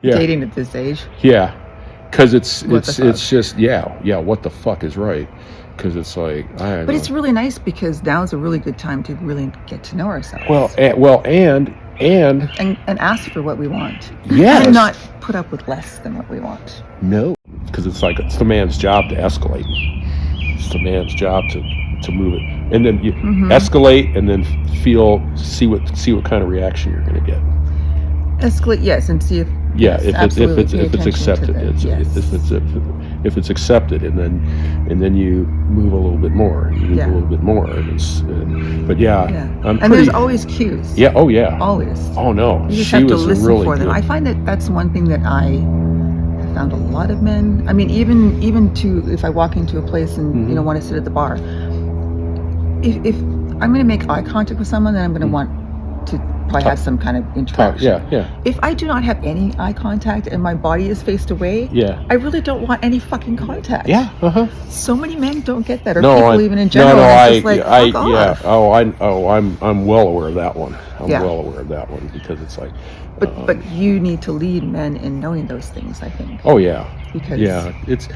dating at this age. Yeah, because it's just what the fuck is right? Because it's like But it's really nice because now is a really good time to really get to know ourselves. And ask for what we want. Yes. And not put up with less than what we want. No, because it's the man's job to escalate. It's the man's job to move it, and then you escalate, and then see what kind of reaction you're going to get. Escalate, yes, and see if if it's accepted, if it's accepted, and then you move a little bit more, and there's always cues. Yeah. Oh yeah. Always. Oh no. You just have to listen for them. I find that's one thing that I have found a lot of men. I mean, even to if I walk into a place and want to sit at the bar, if I'm going to make eye contact with someone, then I'm going to want to probably have some kind of interaction. If I do not have any eye contact and my body is faced away, I really don't want any fucking contact. So many men don't get that, or people even in general. I'm well aware of that one. Well aware of that one because it's like. But you need to lead men in knowing those things, I think. Oh yeah. Because it's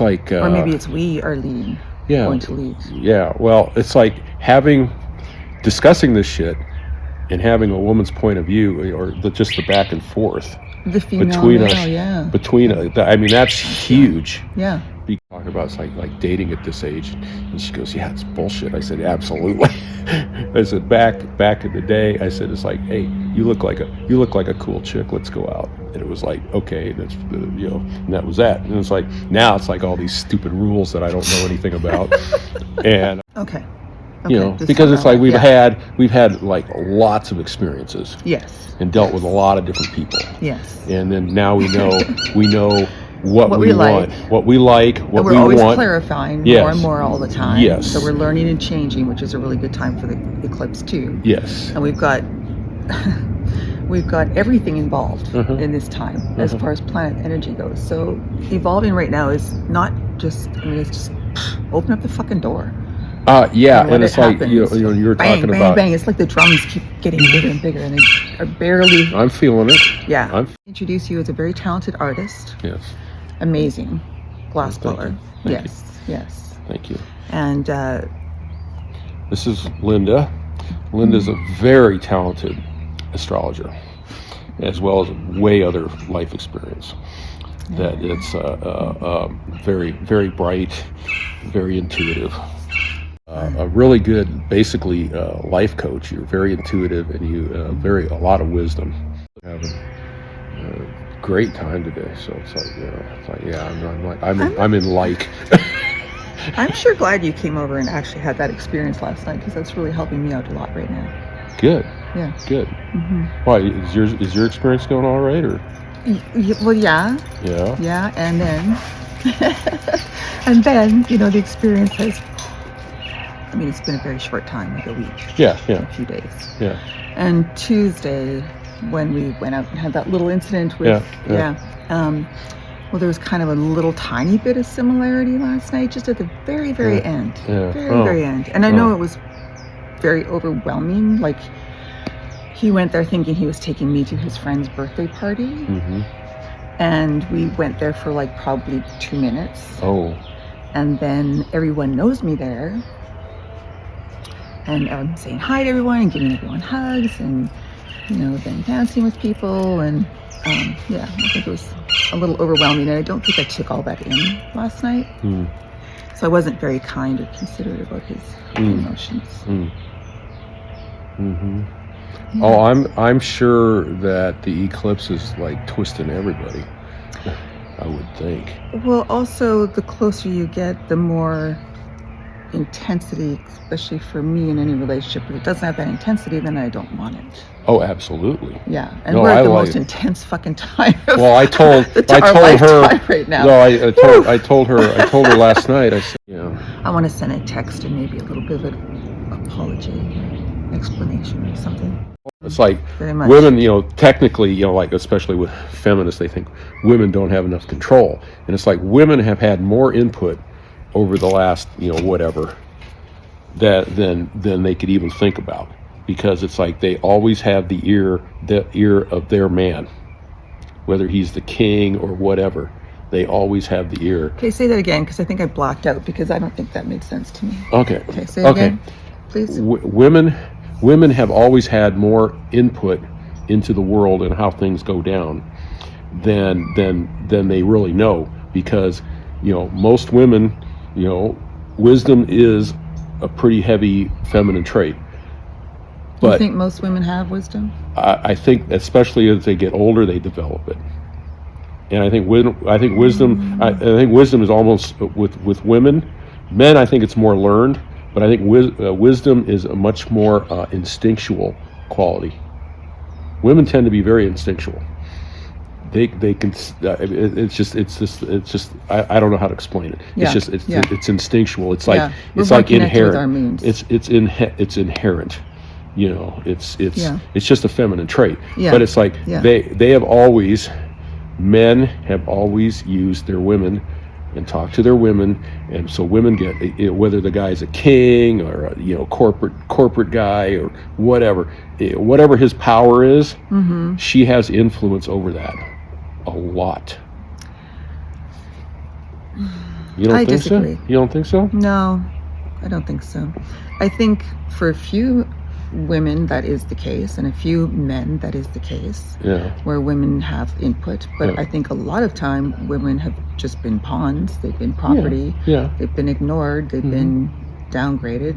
like. Or maybe it's we are leading. Going to lead. Yeah. Well, it's like discussing this shit. And having a woman's point of view, or just the back and forth between us, I mean, that's huge. Yeah. We talk about it's like dating at this age, and she goes, "Yeah, it's bullshit." I said, "Absolutely." I said, back in the day, I said, "It's like, hey, you look like a cool chick. Let's go out." And it was like, okay, that's and that was that. And it's like now it's like all these stupid rules that I don't know anything about, and okay. Because it's like we've had like lots of experiences. Yes. And dealt with a lot of different people. Yes. And then now we know what we want, what we like, what we want. We're always clarifying more and more all the time. Yes. So we're learning and changing, which is a really good time for the eclipse too. Yes. And we've got everything involved in this time as far as planet energy goes. So evolving right now is not just, it's just open up the fucking door. And it's like you're bang, talking bang, about. Bang! It's like the drums keep getting bigger and bigger, and they are barely. I'm feeling it. Yeah. Introduce you as a very talented artist. Yes. Amazing, glass blower. Thank you. Yes. Thank you. And this is Linda. Linda's a very talented astrologer, as well as way other life experience. That it's very, very bright, very intuitive. A really good, basically, life coach. You're very intuitive, and you a lot of wisdom. Having a great time today. So I'm in like. I'm sure glad you came over and actually had that experience last night, because that's really helping me out a lot right now. Good. Yeah. Good. Why is your experience going all right, or? Well, yeah. Yeah. Yeah, and then, the experience has. I mean, it's been a very short time, like a week. Yeah. A few days. Yeah. And Tuesday, when we went out and had that little incident with, well, there was kind of a little tiny bit of similarity last night, just at the very, very end. Yeah. Very end. And I know it was very overwhelming. Like, he went there thinking he was taking me to his friend's birthday party. And we went there for like probably 2 minutes. Oh. And then everyone knows me there. And I'm saying hi to everyone and giving everyone hugs and, then dancing with people. And I think it was a little overwhelming. And I don't think I took all that in last night. So I wasn't very kind or considerate about his emotions. Yeah. Oh, I'm sure that the eclipse is like twisting everybody. I would think. Well, also the closer you get, the more intensity, especially for me in any relationship. If it doesn't have that intensity, then I don't want it. Oh, absolutely. Yeah, and we're at the most intense fucking time. Well, I told her right now. No, I told her last night. I said, I want to send a text and maybe a little bit of an apology, explanation, or something. It's like women, technically, like especially with feminists, they think women don't have enough control, and it's like women have had more input over the last, whatever, than they could even think about, because it's like they always have the ear of their man, whether he's the king or whatever, they always have the ear. Okay, say that again, because I think I blocked out, because I don't think that made sense to me. Okay. Okay, say it again, please. Women have always had more input into the world and how things go down than they really know, because most women, wisdom is a pretty heavy feminine trait. But you think most women have wisdom? I think, especially as they get older, they develop it. And I think wisdom is almost with women. Men, I think it's more learned, but I think wisdom is a much more instinctual quality. Women tend to be very instinctual. They can. It's just. I don't know how to explain it. Yeah. It's instinctual. It's like We're it's more like connected with our inherent. moods. It's inherent. It's just a feminine trait. Yeah. But it's like Yeah. men have always used their women and talked to their women, and so women get, whether the guy's a king or a corporate guy or whatever his power is, she has influence over that a lot. You don't I think disagree. so? You don't think so? No, I don't think so. I think for a few women that is the case, and a few men that is the case, Yeah. where women have input. But Yeah. I think a lot of time women have just been pawns. They've been property. Yeah. They've been ignored. They've been downgraded.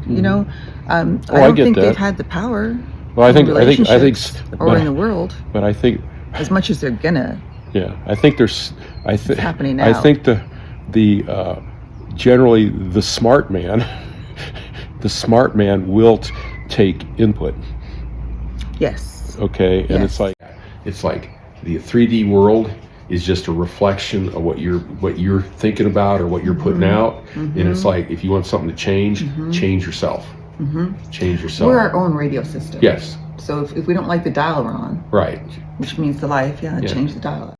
I I don't get think that. they've had the power. Well, I in think relationships or but- in the world But I think, as much as they're gonna. yeah, I think there's, It's happening I now. think the generally the smart man, will take input. Yes. Okay, and Yes. it's like the 3D world is just a reflection of what you're thinking about or what you're putting out, and it's like, if you want something to change, change yourself. Change yourself. We're our own radio system. Yes. So if we don't like the dial we're on, Right. which means the life, change the dial.